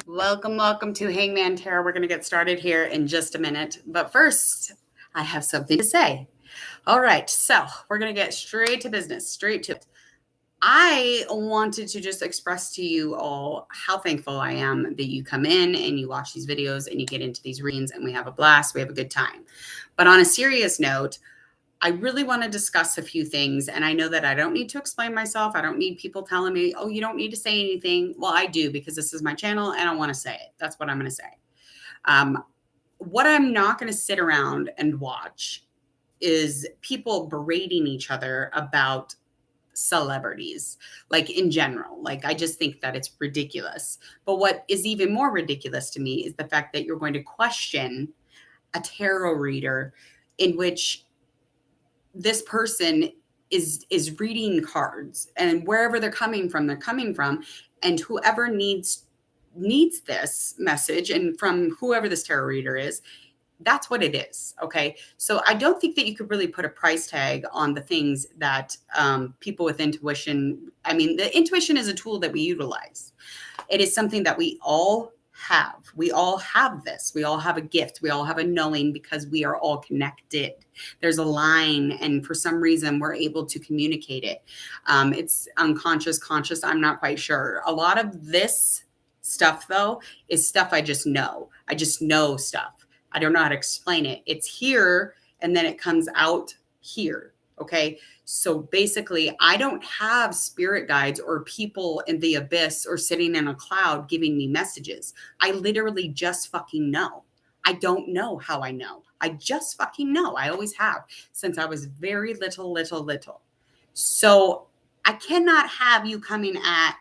Welcome to Hangman Tarot. We're going to get started here in just a minute. But first, I have something to say. All right, so we're going to get straight to business, straight to it. I wanted to just express to you all how thankful I am that you come in and you watch these videos and you get into these readings and we have a blast, we have a good time. But on a serious note, I really want to discuss a few things, and I know that I don't need to explain myself. I don't need people telling me, oh, you don't need to say anything. Well, I do, because this is my channel and I want to say it. That's what I'm going to say. What I'm not going to sit around and watch is people berating each other about celebrities, like in general. Like, I just think that it's ridiculous. But what is even more ridiculous to me is the fact that you're going to question a tarot reader in which this person is reading cards, and wherever they're coming from, and whoever needs this message, and from whoever this tarot reader is, that's what it is. Okay. So I don't think that you could really put a price tag on the things that people with intuition, the intuition is a tool that we utilize. It is something that we all have. We all have this. We all have a gift. We all have a knowing, because we are all connected. There's a line, and for some reason we're able to communicate it. It's unconscious, conscious, I'm not quite sure. A lot of this stuff, though, is stuff I just know. I just know stuff. I don't know how to explain it. It's here, and then it comes out here. Okay. So basically, I don't have spirit guides or people in the abyss or sitting in a cloud giving me messages. I literally just fucking know. I don't know how I know. I just fucking know. I always have, since I was very little. So I cannot have you coming at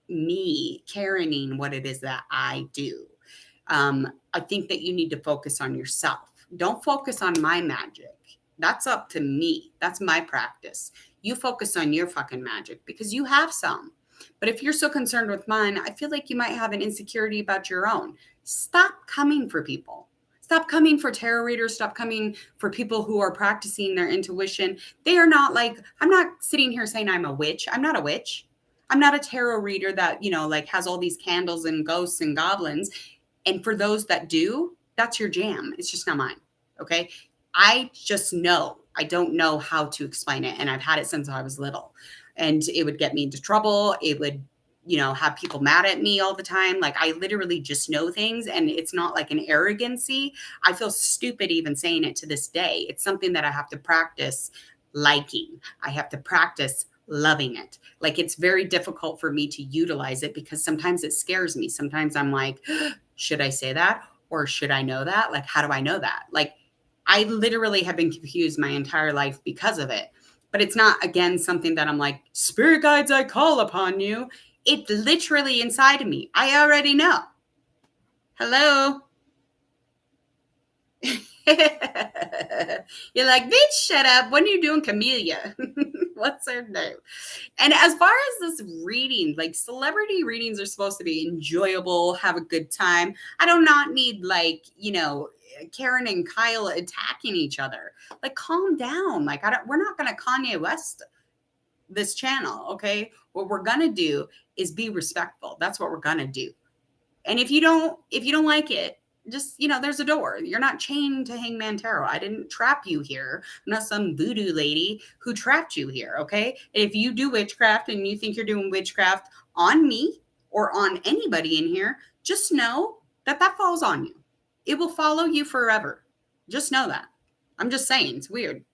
me carrying what it is that I do. I think that you need to focus on yourself. Don't focus on my magic. That's up to me. That's my practice. You focus on your fucking magic, because you have some. But if you're so concerned with mine, I feel like you might have an insecurity about your own. Stop coming for people. Stop coming for tarot readers. Stop coming for people who are practicing their intuition. They are not like, I'm not sitting here saying I'm a witch. I'm not a witch. I'm not a tarot reader that, has all these candles and ghosts and goblins. And for those that do, that's your jam. It's just not mine. Okay. I just know. I don't know how to explain it. And I've had it since I was little. And it would get me into trouble. It would, have people mad at me all the time. Like, I literally just know things. And it's not like an arrogancy. I feel stupid even saying it to this day. It's something that I have to practice liking. I have to practice loving it. Like, it's very difficult for me to utilize it, because sometimes it scares me. Sometimes I'm like, should I say that? Or should I know that? Like, how do I know that? Like, I literally have been confused my entire life because of it. But it's not, again, something that I'm like, spirit guides, I call upon you. It's literally inside of me. I already know. Hello? You're like, bitch, shut up. What are you doing, Camellia? What's her name? And as far as this reading, like, celebrity readings are supposed to be enjoyable, have a good time. I do not need, Karen and Kyle attacking each other. Like, calm down. Like, we're not going to Kanye West this channel. Okay. What we're going to do is be respectful. That's what we're going to do. And if you don't like it, just, there's a door. You're not chained to Hangman Tarot. I didn't trap you here. I'm not some voodoo lady who trapped you here. Okay. If you do witchcraft and you think you're doing witchcraft on me or on anybody in here, just know that falls on you. It will follow you forever. Just know that. I'm just saying, it's weird.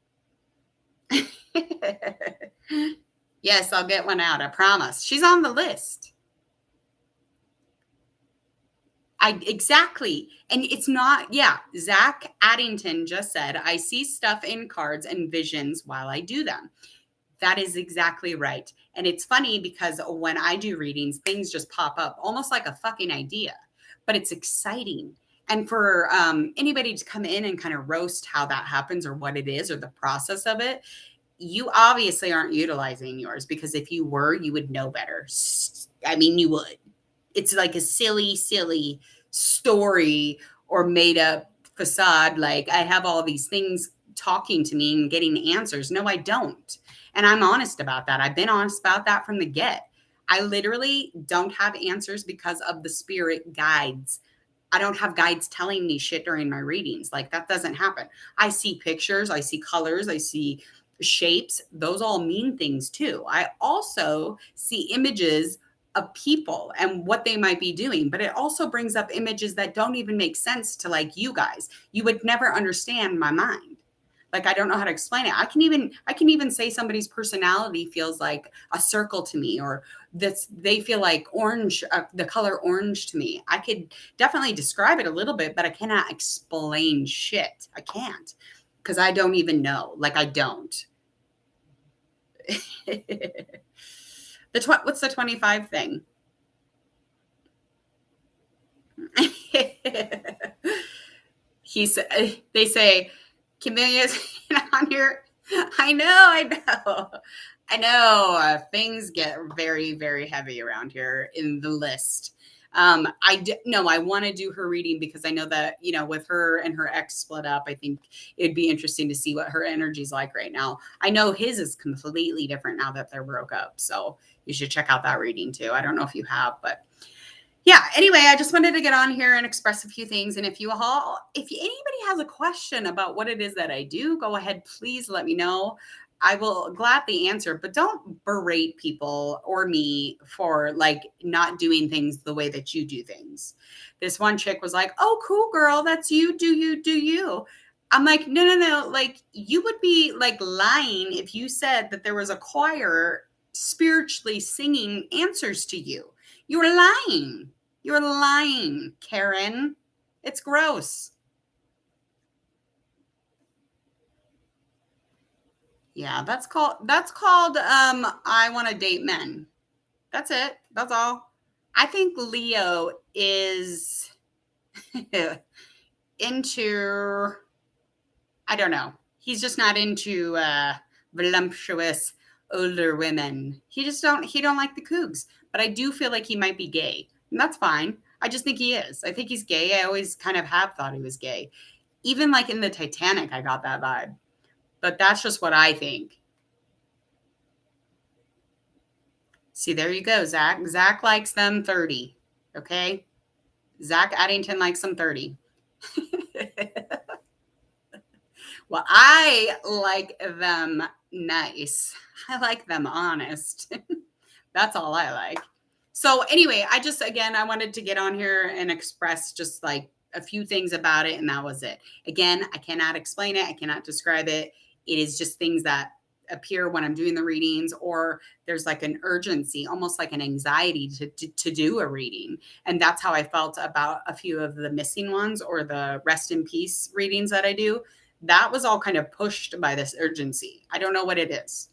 Yes, I'll get one out. I promise. She's on the list. Exactly. And it's not, Zach Addington just said, I see stuff in cards and visions while I do them. That is exactly right. And it's funny, because when I do readings, things just pop up almost like a fucking idea, but it's exciting. And for anybody to come in and kind of roast how that happens, or what it is, or the process of it, you obviously aren't utilizing yours, because if you were, you would know better. You would. It's like a silly story or made up facade. Like, I have all these things talking to me and getting answers. No, I don't. And I'm honest about that. I've been honest about that from the get. I literally don't have answers because of the spirit guides. I don't have guides telling me shit during my readings. Like that doesn't happen. I see pictures, I see colors, I see shapes. Those all mean things too. I also see images of people and what they might be doing, but it also brings up images that don't even make sense to like you guys. You would never understand my mind. Like I don't know how to explain it. I can even say somebody's personality feels like a circle to me, or that's they feel like orange, the color orange to me. I could definitely describe it a little bit, but I cannot explain shit. I can't because I don't even know. Like I don't. What's the 25 thing? They say Camellia's on here. I know. Things get very, very heavy around here in the list. No, I want to do her reading because I know that, with her and her ex split up, I think it'd be interesting to see what her energy's like right now. I know his is completely different now that they're broke up. So you should check out that reading too. I don't know if you have, but yeah, anyway, I just wanted to get on here and express a few things. And if anybody has a question about what it is that I do, go ahead, please let me know. I will gladly answer, but don't berate people or me for like not doing things the way that you do things. This one chick was like, "Oh, cool girl, that's you, do you, do you." I'm like, no, no, no. Like you would be like lying if you said that there was a choir spiritually singing answers to you. You're lying. You're lying, Karen. It's gross. Yeah, that's called I want to date men. That's it. That's all. I think Leo is into, I don't know. He's just not into voluptuous older women. He don't like the cougs. But I do feel like he might be gay. And that's fine. I just think he is. I think he's gay. I always kind of have thought he was gay. Even like in the Titanic, I got that vibe. But that's just what I think. See, there you go, Zach. Zach likes them 30. Okay? Zach Addington likes them 30. Well, I like them nice. I like them honest. That's all I like. So anyway, I wanted to get on here and express just like a few things about it, and that was it. Again, I cannot explain it. I cannot describe it. It is just things that appear when I'm doing the readings, or there's like an urgency, almost like an anxiety to do a reading. And that's how I felt about a few of the missing ones or the rest in peace readings that I do. That was all kind of pushed by this urgency. I don't know what it is.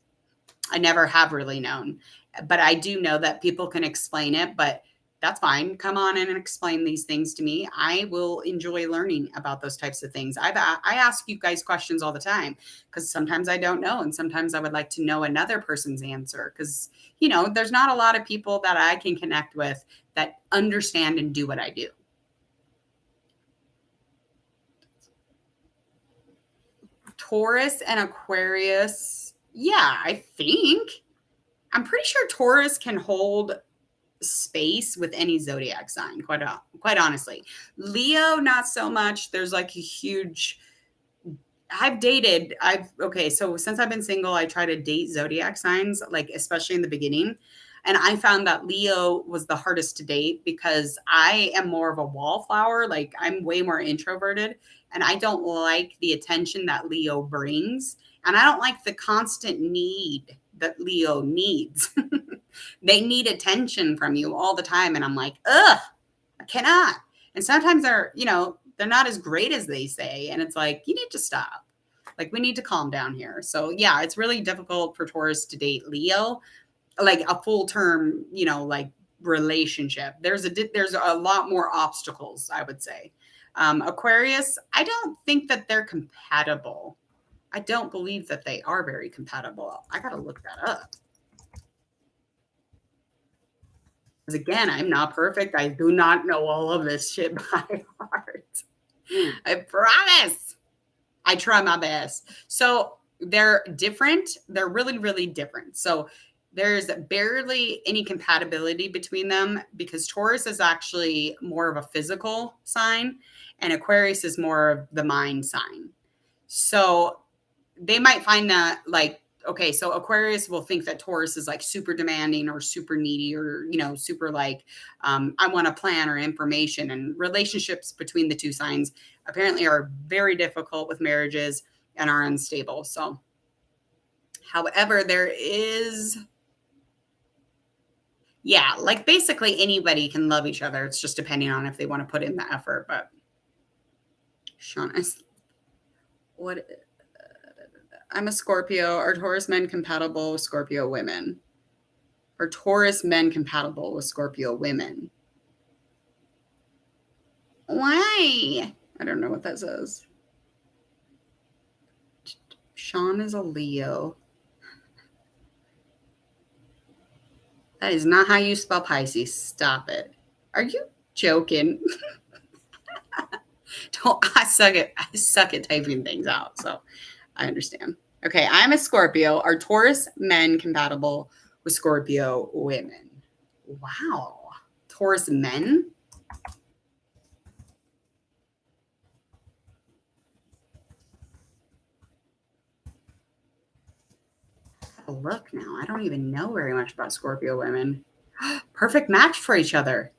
I never have really known, but I do know that people can explain it, but that's fine. Come on in and explain these things to me. I will enjoy learning about those types of things. I ask you guys questions all the time because sometimes I don't know. And sometimes I would like to know another person's answer because, there's not a lot of people that I can connect with that understand and do what I do. Taurus and Aquarius. Yeah, I think. I'm pretty sure Taurus can hold space with any zodiac sign, quite honestly. Leo, not so much. There's like a huge. So since I've been single, I try to date zodiac signs, like especially in the beginning. And I found that Leo was the hardest to date because I am more of a wallflower. Like I'm way more introverted and I don't like the attention that Leo brings. And I don't like the constant need that Leo needs. They need attention from you all the time. And I'm like, ugh, I cannot. And sometimes they're not as great as they say. And it's like, you need to stop. Like we need to calm down here. So yeah, it's really difficult for Taurus to date Leo, like a full term, like relationship. There's a lot more obstacles, I would say. Aquarius, I don't think that they're compatible. I don't believe that they are very compatible. I got to look that up. Because again, I'm not perfect. I do not know all of this shit by heart. I promise. I try my best. So they're different. They're really, really different. So There's barely any compatibility between them because Taurus is actually more of a physical sign and Aquarius is more of the mind sign. So they might find that like, okay, so Aquarius will think that Taurus is like super demanding or super needy or, super like, I want a plan or information. And relationships between the two signs apparently are very difficult with marriages and are unstable. So, however, there is, yeah, like basically anybody can love each other. It's just depending on if they want to put in the effort. But Sean, what? I'm a Scorpio. Are Taurus men compatible with Scorpio women? Are Taurus men compatible with Scorpio women? Why? I don't know what that says. Sean is a Leo. That is not how you spell Pisces. Stop it. Are you joking? I suck at typing things out, so I understand. Okay, I'm a Scorpio. Are Taurus men compatible with Scorpio women? Wow. Taurus men? Oh, look now. I don't even know very much about Scorpio women. Perfect match for each other.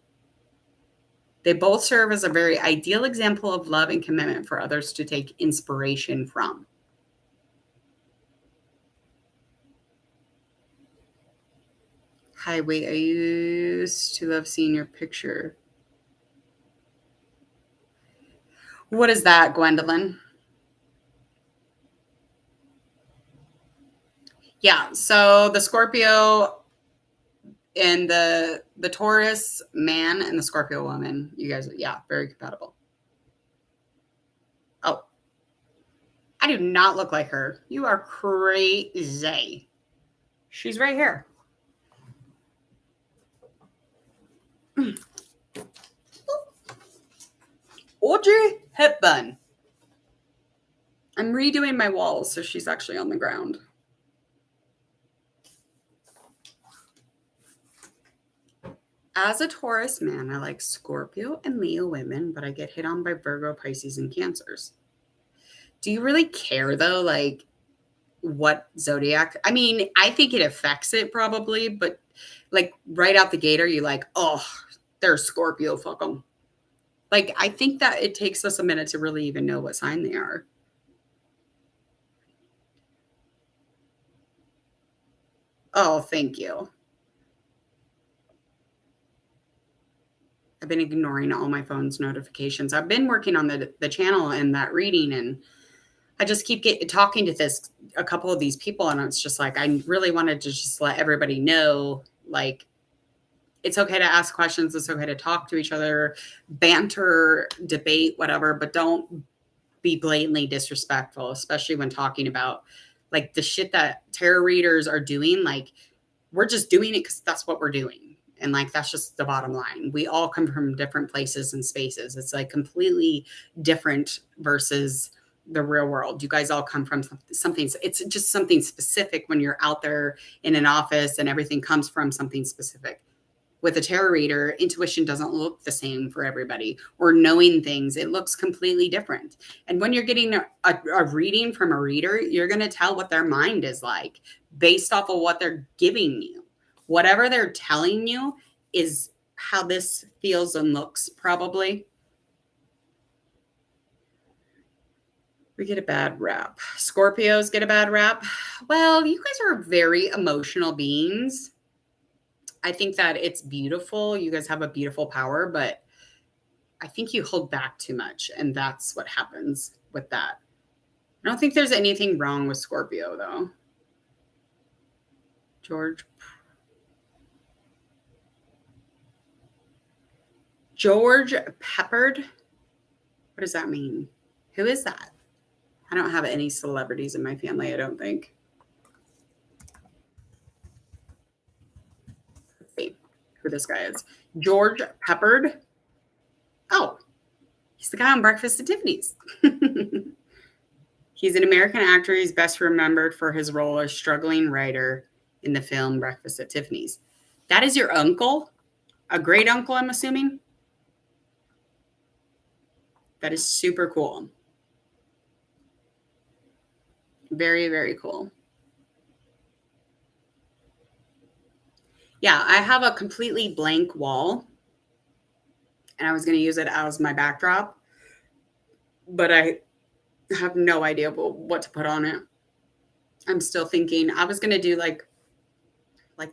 They both serve as a very ideal example of love and commitment for others to take inspiration from. Hi, wait, I used to love seeing your picture. What is that, Gwendolyn? Yeah, so the Scorpio and the Taurus man and the Scorpio woman, you guys, yeah, very compatible. Oh, I do not look like her. You are crazy. She's right here. Audrey Hepburn. I'm redoing my walls, so she's actually on the ground. As a Taurus man, I like Scorpio and Leo women, but I get hit on by Virgo, Pisces, and Cancers. Do you really care though? Like what zodiac? I mean, I think it affects it probably, but like right out the gate, are you like, oh, they're Scorpio, fuck them? Like, I think that it takes us a minute to really even know what sign they are. Oh, thank you. I've been ignoring all my phone's notifications. I've been working on the channel and that reading, and I just keep talking to a couple of these people, and it's just like I really wanted to just let everybody know, like, it's okay to ask questions, it's okay to talk to each other, banter, debate, whatever, but don't be blatantly disrespectful, especially when talking about like the shit that tarot readers are doing. Like, we're just doing it because that's what we're doing. And like, that's just the bottom line. We all come from different places and spaces. It's like completely different versus the real world. You guys all come from something. It's just something specific when you're out there in an office and everything comes from something specific. With a tarot reader, intuition doesn't look the same for everybody, or knowing things, it looks completely different. And when you're getting a reading from a reader, you're going to tell what their mind is like based off of what they're giving you. Whatever they're telling you is how this feels and looks, probably. We get a bad rap. Scorpios get a bad rap. Well, you guys are very emotional beings. I think that it's beautiful. You guys have a beautiful power, but I think you hold back too much. And that's what happens with that. I don't think there's anything wrong with Scorpio, though. George Peppered. What does that mean? Who is that? I don't have any celebrities in my family, I don't think. Let's see who this guy is. George Peppered. Oh, he's the guy on Breakfast at Tiffany's. He's an American actor. He's best remembered for his role as struggling writer in the film Breakfast at Tiffany's. That is your uncle? A great uncle, I'm assuming? That is super cool. Very, very cool. Yeah, I have a completely blank wall, and I was going to use it as my backdrop, but I have no idea what to put on it. I'm still thinking I was going to do like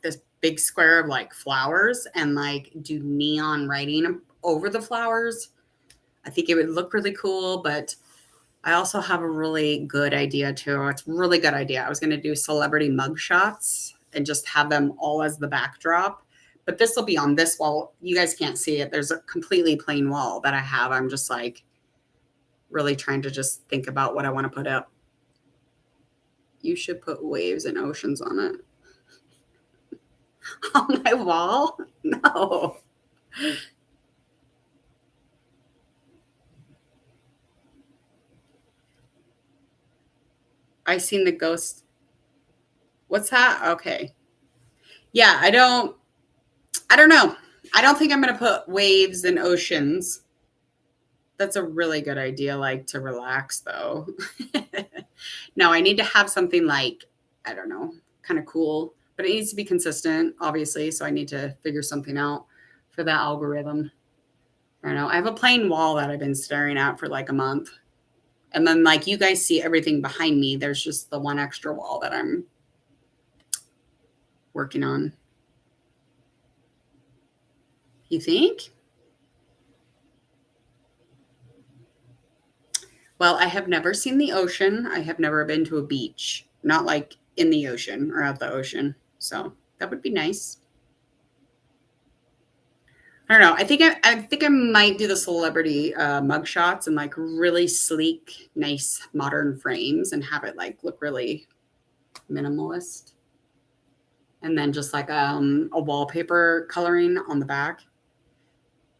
this big square of like flowers and like do neon writing over the flowers. I think it would look really cool, but I also have a really good idea too. It's a really good idea. I was going to do celebrity mugshots and just have them all as the backdrop. But this will be on this wall. You guys can't see it. There's a completely plain wall that I have. I'm just like really trying to just think about what I want to put up. You should put waves and oceans on it. On my wall? No. I seen the ghost. What's that? Okay. Yeah, I don't know. I don't think I'm going to put waves and oceans. That's a really good idea, like to relax though. No, I need to have something like, I don't know, kind of cool, but it needs to be consistent, obviously. So I need to figure something out for that algorithm. I don't know. I have a plain wall that I've been staring at for like a month. And then, like, you guys see everything behind me. There's just the one extra wall that I'm working on. You think? Well, I have never seen the ocean. I have never been to a beach, not like in the ocean or at the ocean. So that would be nice. I don't know. I think I might do the celebrity mug shots and like really sleek, nice modern frames and have it like look really minimalist. And then just like a wallpaper coloring on the back.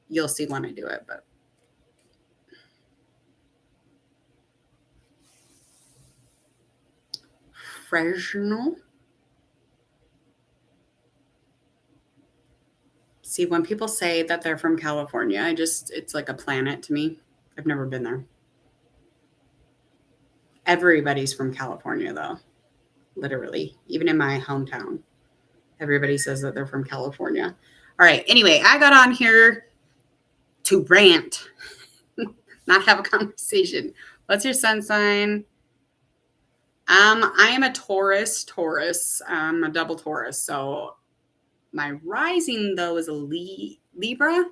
You'll see when I do it, but Fresno. See, when people say that they're from California, it's like a planet to me. I've never been there. Everybody's from California, though, literally, even in my hometown. Everybody says that they're from California. All right. Anyway, I got on here to rant, not have a conversation. What's your sun sign? I am a Taurus. I'm a double Taurus. So my rising, though, is a Libra,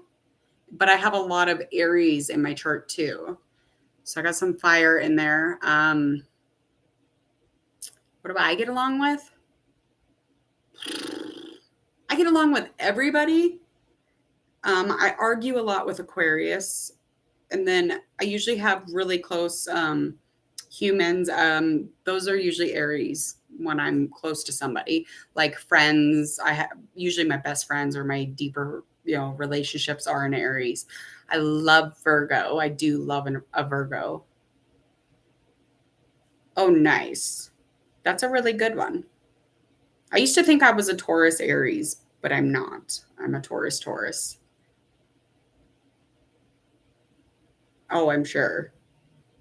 but I have a lot of Aries in my chart, too. So I got some fire in there. What do I get along with? I get along with everybody. I argue a lot with Aquarius. And then I usually have really close humans. Those are usually Aries when I'm close to somebody, like friends. I have usually my best friends or my deeper, relationships are in Aries. I love Virgo. I do love a Virgo. Oh, nice. That's a really good one. I used to think I was a Taurus Aries, but I'm not. I'm a Taurus. Oh, I'm sure.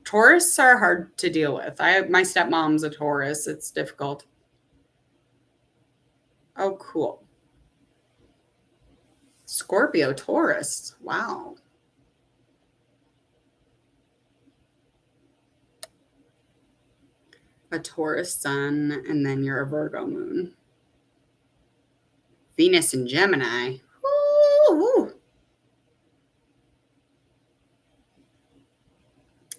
Taurus are hard to deal with. My stepmom's a Taurus. It's difficult. Oh, cool. Scorpio Taurus. Wow. A Taurus sun, and then you're a Virgo moon. Venus and Gemini. Ooh.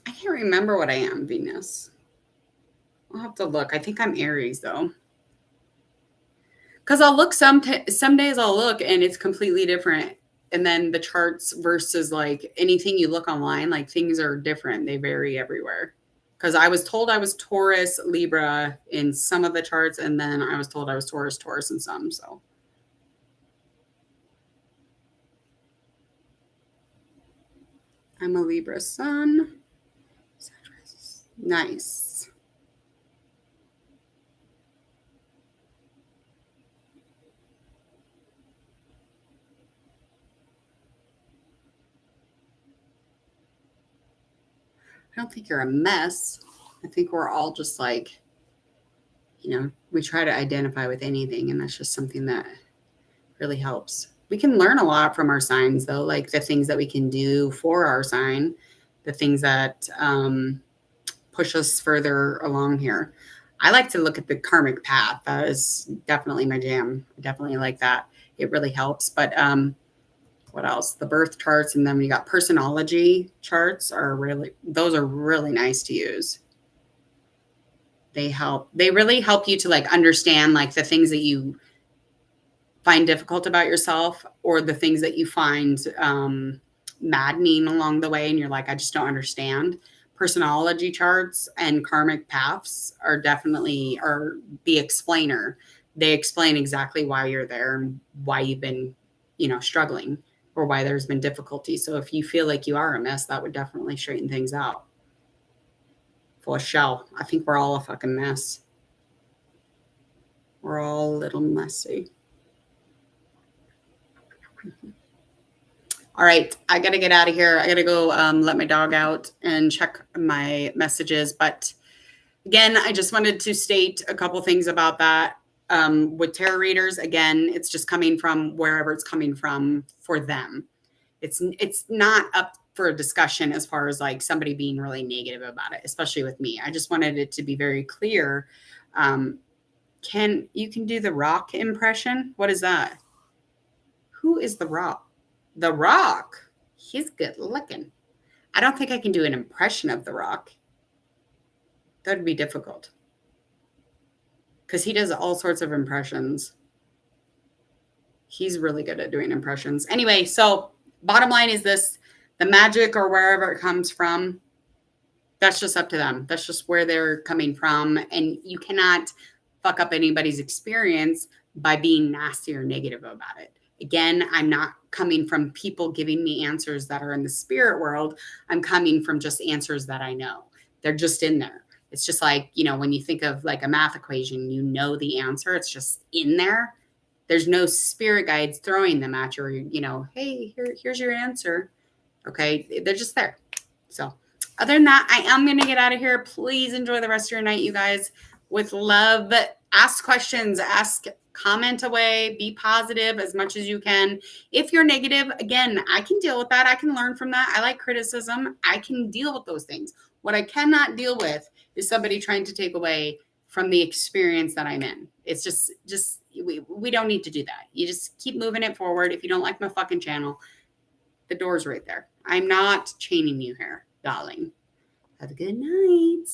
I can't remember what I am, Venus. I'll have to look. I think I'm Aries, though. Because I'll look some days I'll look and it's completely different. And then the charts versus like anything you look online, like things are different. They vary everywhere. Because I was told I was Taurus, Libra in some of the charts, and then I was told I was Taurus in some. So I'm a Libra sun. Nice. I don't think you're a mess. I think we're all just like, we try to identify with anything, and that's just something that really helps. We can learn a lot from our signs, though, like the things that we can do for our sign, the things that push us further along here. I like to look at the karmic path. That is definitely my jam. I definitely like that. It really helps. But what else? The birth charts, and then we got personology charts those are really nice to use. They really help you to like understand like the things that you find difficult about yourself, or the things that you find maddening along the way, and you're like, I just don't understand. Personality charts and karmic paths are definitely the explainer. They explain exactly why you're there and why you've been, struggling, or why there's been difficulty. So if you feel like you are a mess, that would definitely straighten things out. For sure. I think we're all a fucking mess. We're all a little messy. All right, I got to get out of here. I got to go let my dog out and check my messages. But again, I just wanted to state a couple things about that. With tarot readers, again, it's just coming from wherever it's coming from for them. It's not up for a discussion as far as like somebody being really negative about it, especially with me. I just wanted it to be very clear. You can do the Rock impression? What is that? Who is the Rock? The Rock. He's good looking. I don't think I can do an impression of The Rock. That would be difficult. Because he does all sorts of impressions. He's really good at doing impressions. Anyway, so bottom line is this. The magic, or wherever it comes from, that's just up to them. That's just where they're coming from. And you cannot fuck up anybody's experience by being nasty or negative about it. Again, I'm not coming from people giving me answers that are in the spirit world. I'm coming from just answers that I know. They're just in there. It's just like, when you think of like a math equation, the answer. It's just in there. There's no spirit guides throwing them at you, or, hey, here's your answer. Okay. They're just there. So other than that, I am going to get out of here. Please enjoy the rest of your night, you guys. With love, ask questions, comment away, be positive as much as you can. If you're negative, again, I can deal with that. I can learn from that. I like criticism. I can deal with those things. What I cannot deal with is somebody trying to take away from the experience that I'm in. It's just we don't need to do that. You just keep moving it forward. If you don't like my fucking channel, the door's right there. I'm not chaining you here, darling. Have a good night.